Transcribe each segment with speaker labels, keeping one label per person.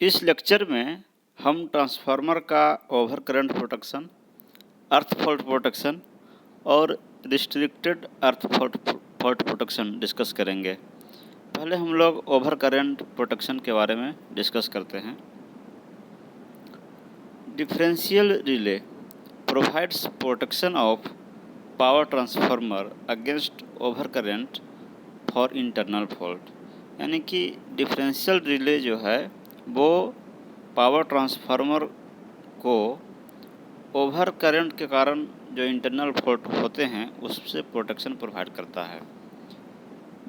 Speaker 1: इस लेक्चर में हम ट्रांसफार्मर का over current protection, earth fault protection और restricted earth fault protection discuss करेंगे। पहले हम लोग ओवर करंट प्रोटेक्शन के बारे में डिस्कस करते हैं। Differential relay provides protection of power transformer against over current for internal fault. यानी कि डिफरेंशियल रिले जो है वो पावर ट्रांसफार्मर को ओवर करंट के कारण जो इंटरनल फॉल्ट होते हैं उससे प्रोटेक्शन प्रोवाइड करता है।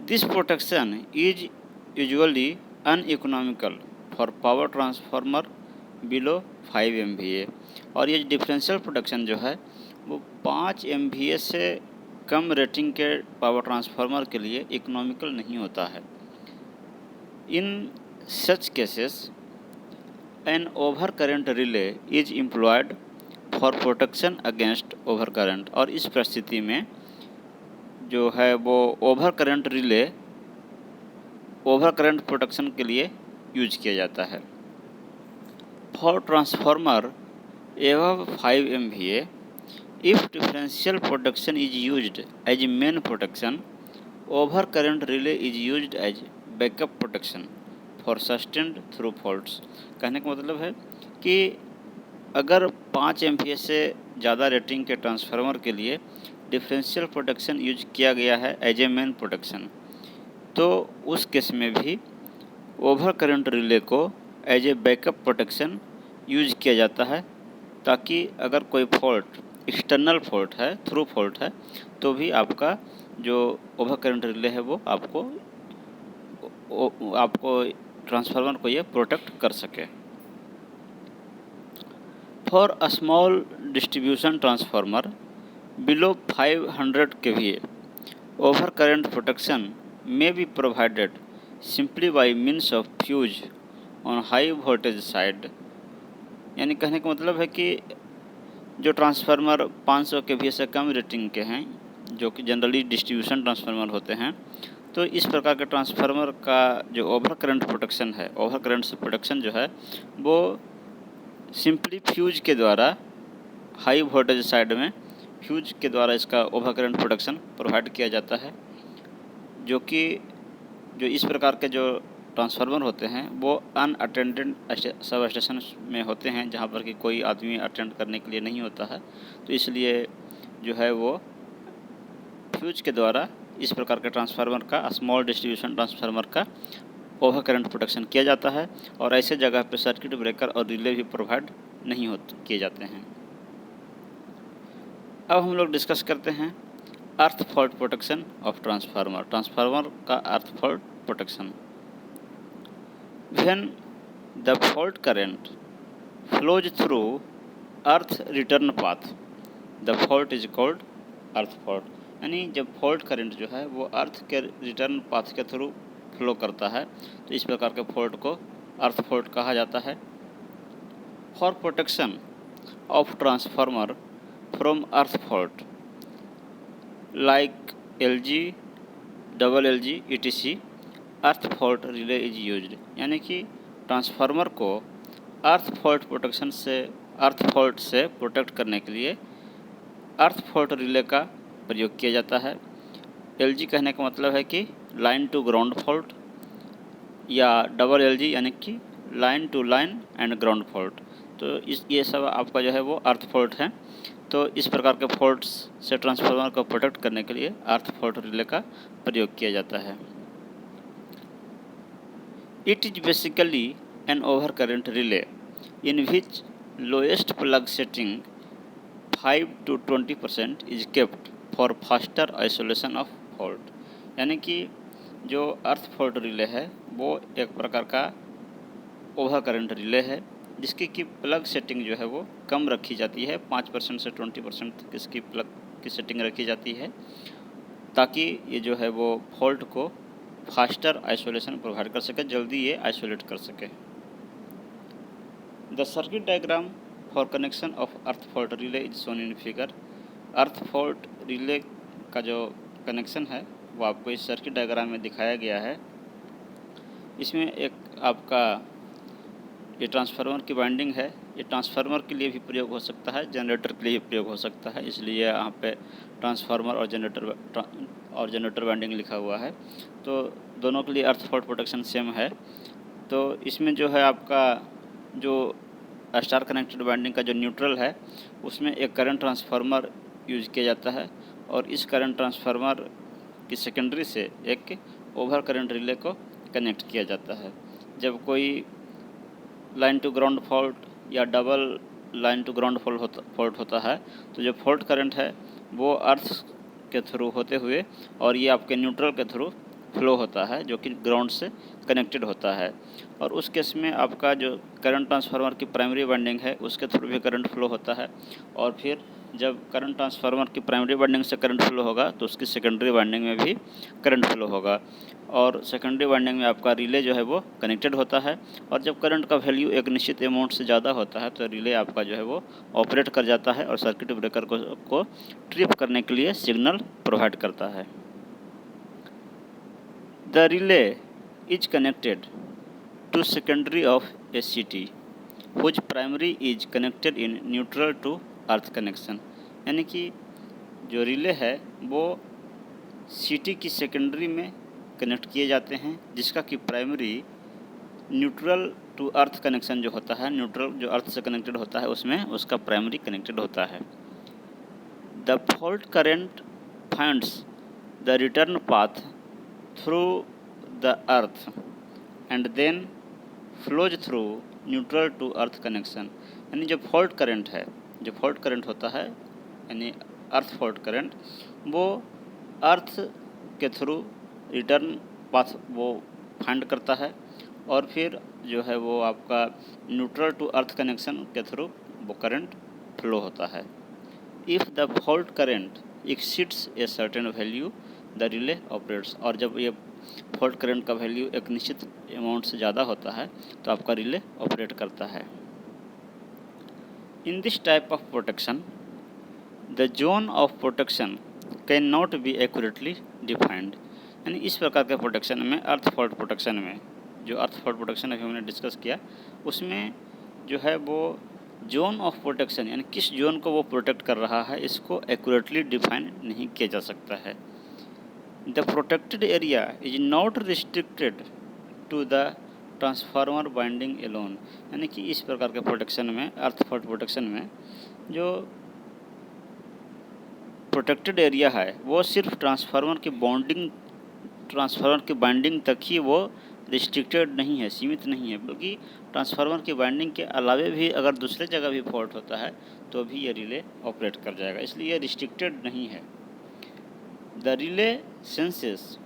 Speaker 1: This protection is usually uneconomical for power transformer below 5 MVA। और ये डिफरेंशियल प्रोटेक्शन जो है वो 5 MVA से कम रेटिंग के पावर ट्रांसफार्मर के लिए इकोनॉमिकल नहीं होता है। In such cases an over current relay is employed for protection against over current. और इस परिस्थिति में जो है वो over current relay over current protection के लिए यूज किया जाता है। For transformer above 5 MVA, if differential protection is used as main protection, over current relay is used as backup protection for sustained through faults. कहने का मतलब है कि अगर 5 MVA से ज़्यादा रेटिंग के ट्रांसफार्मर के लिए डिफरेंशियल प्रोटेक्शन यूज किया गया है एज ए मेन प्रोटेक्शन, तो उस केस में भी ओवर करंट रिले को as a backup protection use किया जाता है, ताकि अगर कोई फॉल्ट एक्सटर्नल फॉल्ट है, थ्रू फॉल्ट है, तो भी आपका जो ओवर करंट रिले है वो आपको ट्रांसफार्मर को ये प्रोटेक्ट कर सके। For a small distribution transformer below 500 kVA, over current protection may be provided simply by means of fuse on high voltage side। यानी कहने का मतलब है कि जो ट्रांसफार्मर 500 kVA से कम रेटिंग के हैं, जो कि जनरली डिस्ट्रीब्यूशन ट्रांसफार्मर होते हैं, तो इस प्रकार के ट्रांसफार्मर का जो ओवर करंट प्रोटेक्शन है, ओवर करंट से प्रोटेक्शन जो है वो सिंपली फ्यूज के द्वारा हाई वोल्टेज साइड में फ्यूज के द्वारा इसका ओवर करंट प्रोटेक्शन प्रोवाइड किया जाता है। जो कि जो इस प्रकार के जो ट्रांसफार्मर होते हैं वो अनअटेंडेड सब स्टेशन में होते हैं, जहाँ पर कि कोई आदमी अटेंड करने के लिए नहीं होता है, तो इसलिए जो है वो फ्यूज के द्वारा इस प्रकार के ट्रांसफार्मर का, स्मॉल डिस्ट्रीब्यूशन ट्रांसफार्मर का ओवर करंट प्रोटेक्शन किया जाता है। और ऐसे जगह पर सर्किट ब्रेकर और रिले भी प्रोवाइड नहीं किए जाते हैं। अब हम लोग डिस्कस करते हैं earth fault protection of transformer. Transformer का earth fault protection. When the fault current flows through earth return path, the fault is called earth fault. यानी जब फॉल्ट करंट जो है वो अर्थ के रिटर्न पाथ के थ्रू फ्लो करता है, तो इस प्रकार के फॉल्ट को अर्थ फॉल्ट कहा जाता है। For protection of transformer from earth fault like LG, double LG etc, earth fault relay is used. यानी कि ट्रांसफार्मर को अर्थ फॉल्ट से प्रोटेक्ट करने के लिए अर्थ फॉल्ट रिले का प्रयोग किया जाता है। LG कहने का मतलब है कि लाइन टू ग्राउंड फॉल्ट, या डबल LG यानी कि line to line and ground fault. तो ये सब आपका जो है वो अर्थ फॉल्ट है। तो इस प्रकार के फॉल्ट्स से ट्रांसफार्मर को प्रोटेक्ट करने के लिए अर्थ फॉल्ट रिले का प्रयोग किया जाता है। It is basically an over current relay in which lowest plug setting 5 to 20% is kept for faster isolation of fault. यानी कि जो अर्थ फॉल्ट रिले है वो एक प्रकार का ओवर करंट रिले है, जिसकी की प्लग सेटिंग जो है वो कम रखी जाती है, 5% से 20% तक इसकी प्लग की सेटिंग रखी जाती है, ताकि ये जो है वो फॉल्ट को फास्टर आइसोलेशन प्रोवाइड कर सके, जल्दी ये आइसोलेट कर सके। The circuit diagram for connection of earth fault relay is shown in figure. Earth fault relay का जो कनेक्शन है वो आपको इस सर्किट डायग्राम में दिखाया गया है। इसमें एक आपका ये ट्रांसफार्मर की वाइंडिंग है, ये ट्रांसफार्मर के लिए भी प्रयोग हो सकता है, जनरेटर के लिए भी प्रयोग हो सकता है, इसलिए यहाँ पे ट्रांसफार्मर और जनरेटर वाइंडिंग लिखा हुआ है। तो दोनों के लिए अर्थ फॉल्ट प्रोटेक्शन सेम है। तो इसमें जो है आपका जो स्टार कनेक्टेड वाइंडिंग का जो न्यूट्रल है उसमें एक करंट ट्रांसफार्मर यूज किया जाता है और इस करंट ट्रांसफार्मर की सेकेंडरी से एक ओवर करंट रिले को कनेक्ट किया जाता है। जब कोई लाइन टू ग्राउंड फॉल्ट या double line to ground fault होता है तो जो फॉल्ट करंट है वो अर्थ के थ्रू होते हुए और ये आपके न्यूट्रल के थ्रू फ्लो होता है जो कि ग्राउंड से कनेक्टेड होता है। और उस केस में आपका जो करंट ट्रांसफार्मर की प्राइमरी वाइंडिंग है उसके थ्रू भी करंट फ्लो होता है और फिर जब करंट ट्रांसफार्मर की प्राइमरी वाइंडिंग से करंट फ्लो होगा तो उसकी सेकेंडरी वाइंडिंग में भी करंट फ्लो होगा और सेकेंडरी वाइंडिंग में आपका रिले जो है वो कनेक्टेड होता है और जब करंट का वैल्यू एक निश्चित अमाउंट से ज़्यादा होता है तो रिले आपका जो है वो ऑपरेट कर जाता है और सर्किट ब्रेकर को ट्रिप करने के लिए सिग्नल प्रोवाइड करता है। The relay is connected to secondary of a CT which primary is connected in neutral to earth connection. यानी कि जो रिले है वो सिटी की सेकेंडरी में कनेक्ट किए जाते हैं जिसका कि primary neutral to earth connection जो होता है, न्यूट्रल जो अर्थ से कनेक्टेड होता है उसमें उसका प्राइमरी कनेक्टेड होता है। The fault current finds the return path through the earth and then flows through neutral to earth connection. यानी जो फॉल्ट करंट है, जो फॉल्ट करंट होता है यानी अर्थ फॉल्ट करंट, वो अर्थ के थ्रू रिटर्न पाथ वो फाइंड करता है और फिर जो है वो आपका न्यूट्रल टू अर्थ कनेक्शन के थ्रू वो करंट फ्लो होता है। If the fault current exceeds a certain value the relay operates. और जब ये फॉल्ट करंट का वैल्यू एक निश्चित अमाउंट से ज़्यादा होता है तो आपका रिले ऑपरेट करता है। In this type of protection the zone of protection can not be accurately defined. यानी इस प्रकार के प्रोटेक्शन में, अर्थ फॉल्ट प्रोटेक्शन में, जो अर्थ फॉल्ट प्रोटेक्शन अभी हमने डिस्कस किया उसमें जो है वो जोन ऑफ प्रोटेक्शन यानी किस जोन को वो प्रोटेक्ट कर रहा है इसको एक्यूरेटली डिफाइन नहीं किया जा सकता है। The protected area is not restricted to the transformer binding alone. यानी कि इस प्रकार के प्रोटेक्शन में, अर्थ फॉल्ट प्रोटेक्शन में, जो प्रोटेक्टेड एरिया है वो सिर्फ ट्रांसफार्मर की बाइंडिंग तक ही वो रिस्ट्रिक्टेड नहीं है, सीमित नहीं है, बल्कि ट्रांसफार्मर की बाइंडिंग के अलावे भी अगर दूसरे जगह भी फॉल्ट होता है तो भी ये रिले ऑपरेट कर जाएगा, इसलिए ये रिस्ट्रिक्टेड नहीं है। The relay senses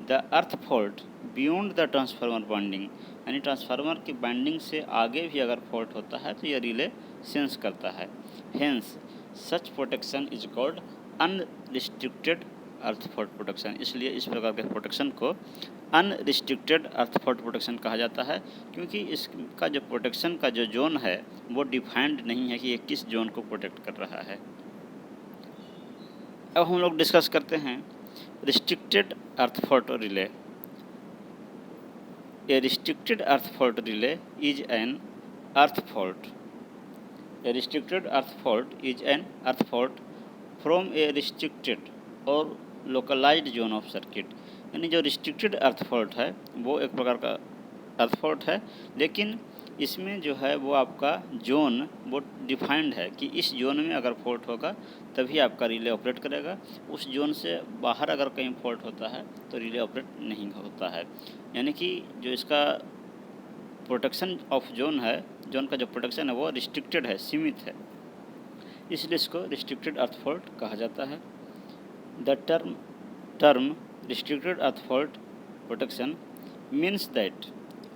Speaker 1: the earth fault beyond the transformer binding. यानी ट्रांसफार्मर की बाइंडिंग से आगे भी अगर फॉल्ट होता है तो यह रिले सेंस करता है। Hence such protection is called unrestricted earth fault protection. इसलिए इस प्रकार के प्रोटेक्शन को अनरिस्ट्रिक्टेड अर्थ फॉल्ट प्रोटेक्शन कहा जाता है क्योंकि इसका जो प्रोटेक्शन का जो जोन है वो डिफाइंड नहीं है कि ये किस जोन को प्रोटेक्ट कर रहा है। अब हम लोग डिस्कस करते हैं restricted earth fault relay. A restricted earth fault relay is an earth fault. A restricted earth fault is an earth fault from A restricted और लोकलाइज्ड जोन ऑफ सर्किट। यानी जो रिस्ट्रिक्टेड अर्थ फॉल्ट है वो एक प्रकार का earth fault है, लेकिन इसमें जो है वो आपका जोन वो डिफाइंड है कि इस जोन में अगर फॉल्ट होगा तभी आपका रिले ऑपरेट करेगा, उस जोन से बाहर अगर कहीं फॉल्ट होता है तो रिले ऑपरेट नहीं होता है। यानी कि जो इसका प्रोटेक्शन ऑफ जोन है, जोन का जो प्रोटेक्शन है वो रिस्ट्रिक्टेड है, सीमित है, इसलिए इसको रिस्ट्रिक्टेड अर्थ फॉल्ट कहा जाता है। The term restricted earth fault protection means that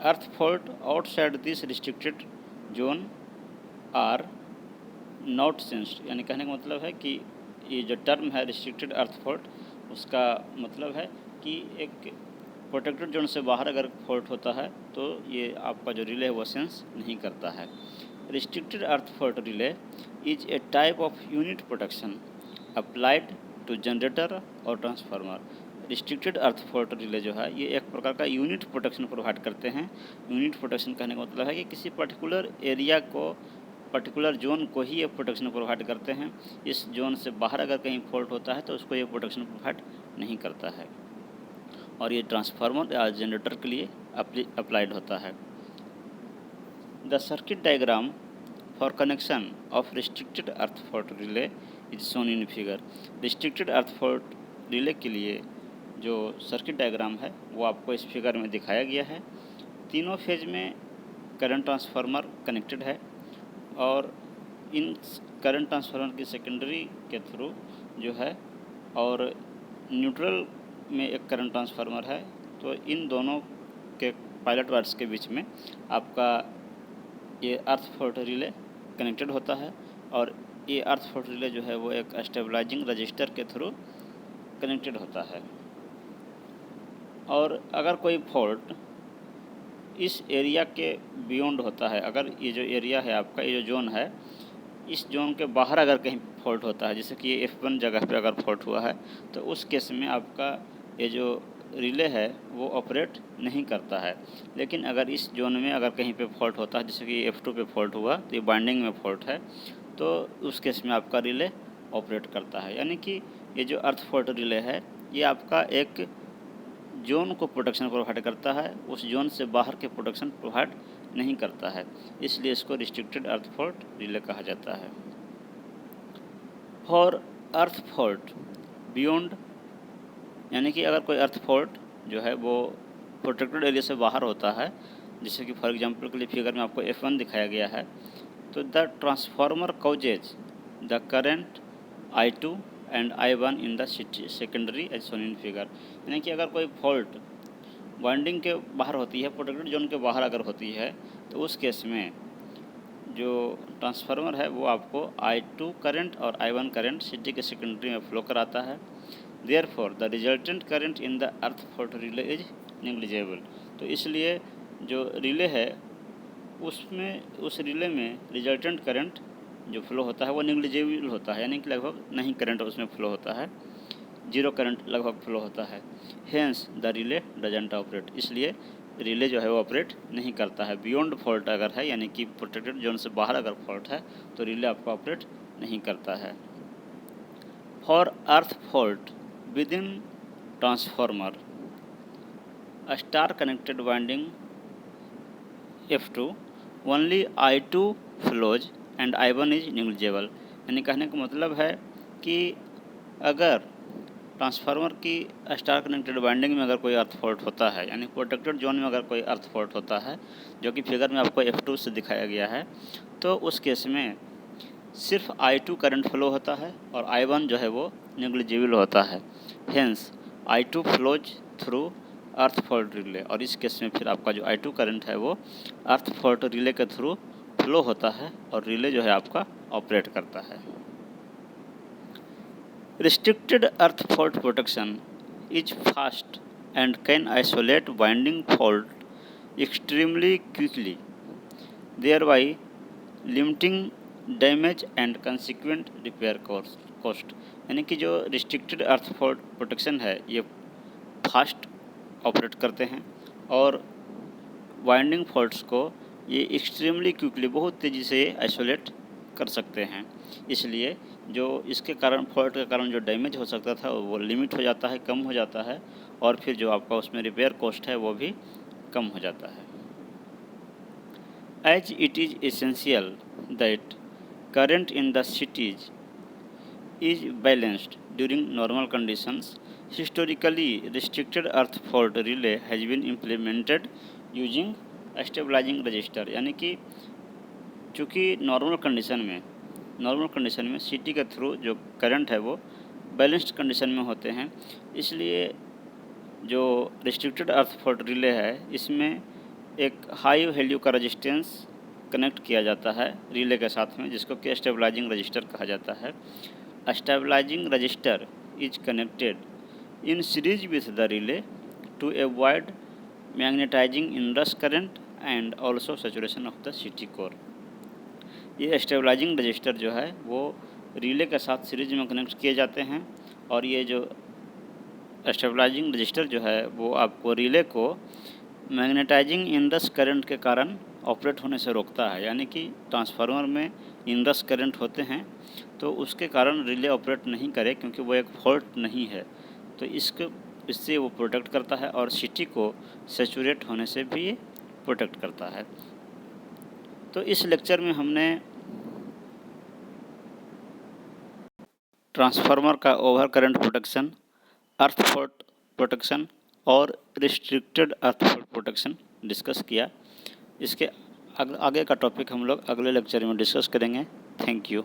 Speaker 1: earth fault outside this restricted zone are not sensed। यानी कहने का मतलब है कि ये जो टर्म है रिस्ट्रिक्टेड अर्थ फॉल्ट, उसका मतलब है कि एक प्रोटेक्टेड जोन से बाहर अगर फॉल्ट होता है तो ये आपका जो रिले है वो सेंस नहीं करता है। Restricted earth fault relay is a type of unit protection applied to generator और transformer. Restricted earth fault relay जो है ये एक प्रकार का यूनिट प्रोटेक्शन प्रोवाइड करते हैं। यूनिट प्रोटेक्शन कहने का मतलब है कि किसी पर्टिकुलर एरिया को, पर्टिकुलर जोन को ही ये प्रोटेक्शन प्रोवाइड करते हैं। इस जोन से बाहर अगर कहीं फॉल्ट होता है तो उसको ये प्रोटेक्शन प्रोवाइड नहीं करता है, और ये ट्रांसफार्मर या जनरेटर के लिए अप्लाइड होता है। The circuit diagram for connection of restricted earth fault relay is shown in figure. Restricted earth fault relay के लिए जो सर्किट डायग्राम है वो आपको इस फिगर में दिखाया गया है। तीनों फेज में करंट ट्रांसफार्मर कनेक्टेड है, और इन करंट ट्रांसफार्मर की सेकेंडरी के थ्रू जो है, और न्यूट्रल में एक करंट ट्रांसफार्मर है। तो इन दोनों के पायलट वायर्स के बीच में आपका ये अर्थ फॉल्ट रिले कनेक्टेड होता है, और ये अर्थ फॉल्ट रिले जो है वो एक स्टेबलाइजिंग रजिस्टर के थ्रू कनेक्टेड होता है। और अगर कोई फॉल्ट इस एरिया के बियॉन्ड होता है, अगर ये जो एरिया है आपका, ये जो जोन है, इस जोन के बाहर अगर कहीं फॉल्ट होता है, जैसे कि ये F1 जगह पे अगर फॉल्ट हुआ है, तो उस केस में आपका ये जो रिले है वो ऑपरेट नहीं करता है। लेकिन अगर इस जोन में अगर कहीं पे फॉल्ट होता है, जैसे कि F2 पे फॉल्ट हुआ, तो ये बाइंडिंग में फॉल्ट है, तो उस केस में आपका रिले ऑपरेट करता है। यानी कि ये जो अर्थ फॉल्ट रिले है ये आपका एक जोन को प्रोटेक्शन प्रोवाइड करता है, उस जोन से बाहर के प्रोटेक्शन प्रोवाइड नहीं करता है, इसलिए इसको रिस्ट्रिक्टेड अर्थ फॉल्ट रिले कहा जाता है। फॉर अर्थ फॉल्ट बियॉन्ड, यानी कि अगर कोई अर्थ फॉल्ट जो है वो प्रोटेक्टेड एरिया से बाहर होता है, जैसे कि फॉर एग्जांपल के लिए फिगर में आपको F1 दिखाया गया है, तो the transformer causes the current I2 and I1 in the secondary as shown in figure. यानी कि अगर कोई फॉल्ट वाइंडिंग के बाहर होती है, प्रोटेक्टेड जोन के बाहर अगर होती है, तो उस केस में जो ट्रांसफार्मर है वो आपको I2 करंट और I1 करंट सिटी के सेकेंडरी में फ्लो कराता है। Therefore the resultant current in the earth fault relay is negligible. तो इसलिए जो रिले है उसमें, उस रिले में रिजल्टेंट करंट जो फ्लो होता है वो नेग्लिजिबल होता है, यानी कि लगभग नहीं करंट उसमें फ्लो होता है, जीरो करंट लगभग फ्लो होता है। Hence the relay doesn't operate, इसलिए रिले जो है वो ऑपरेट नहीं करता है। बियॉन्ड फॉल्ट अगर है, यानी कि प्रोटेक्टेड जोन से बाहर अगर फॉल्ट है, तो रिले आपको ऑपरेट नहीं करता है। For earth fault with in transformer star connected winding F2 only I2 flows and I1 is negligible. यानी कहने का मतलब है कि अगर ट्रांसफार्मर की स्टार कनेक्टेड वाइंडिंग में अगर कोई अर्थ फॉल्ट होता है, यानी प्रोटेक्टेड जोन में अगर कोई अर्थ फॉल्ट होता है, जो कि फिगर में आपको F2 से दिखाया गया है, तो उस केस में सिर्फ I2 करंट फ्लो होता है और I1 जो है वो नेग्लिजिबल होता है। हेंस I2 फ्लोज थ्रू अर्थ फॉल्ट रिले, और इस केस में फिर आपका जो I2 करंट है वो अर्थ फॉल्ट रिले के थ्रू फ्लो होता है, और रिले जो है आपका ऑपरेट करता है। Restricted earth fault protection is fast and can isolate winding fault extremely quickly, thereby limiting damage and consequent repair cost। यानी कि जो रिस्ट्रिक्टेड अर्थ फॉल्ट प्रोटेक्शन है ये फास्ट ऑपरेट करते हैं, और वाइंडिंग फॉल्ट्स को ये एक्सट्रीमली क्विकली, बहुत तेज़ी से आइसोलेट कर सकते हैं। इसलिए जो इसके कारण, फॉल्ट के कारण जो डैमेज हो सकता था वो लिमिट हो जाता है, कम हो जाता है, और फिर जो आपका उसमें रिपेयर कॉस्ट है वो भी कम हो जाता है। As it is essential that current in the CTs is balanced during normal conditions, historically restricted earth fault relay has been implemented using stabilizing resistor। यानी कि चूँकि नॉर्मल कंडीशन में सिटी के थ्रू जो करंट है वो बैलेंस्ड कंडीशन में होते हैं, इसलिए जो रिस्ट्रिक्टेड अर्थ फॉल्ट रिले है इसमें एक हाई वैल्यू का रेजिस्टेंस कनेक्ट किया जाता है रिले के साथ में, जिसको कि स्टेबलाइजिंग रजिस्टर कहा जाता है। Stabilizing resistor is connected in series with the relay to avoid magnetizing inrush current and also saturation of the CT core। ये स्टेबलाइजिंग रजिस्टर जो है वो रिले के साथ सीरीज में कनेक्ट किए जाते हैं, और ये जो स्टेबलाइजिंग रजिस्टर जो है वो आपको रिले को मैग्नेटाइजिंग इंडस करंट के कारण ऑपरेट होने से रोकता है। यानी कि ट्रांसफार्मर में इंडस करंट होते हैं तो उसके कारण रिले ऑपरेट नहीं करे, क्योंकि वो एक फॉल्ट नहीं है। तो इससे वो प्रोटेक्ट करता है और सिटी को सेचुरेट होने से भी प्रोटेक्ट करता है। तो इस लेक्चर में हमने ट्रांसफार्मर का over current protection, earth fault protection और restricted earth fault protection discuss किया। इसके आगे का टॉपिक हम लोग अगले लेक्चर में डिस्कस करेंगे। Thank you.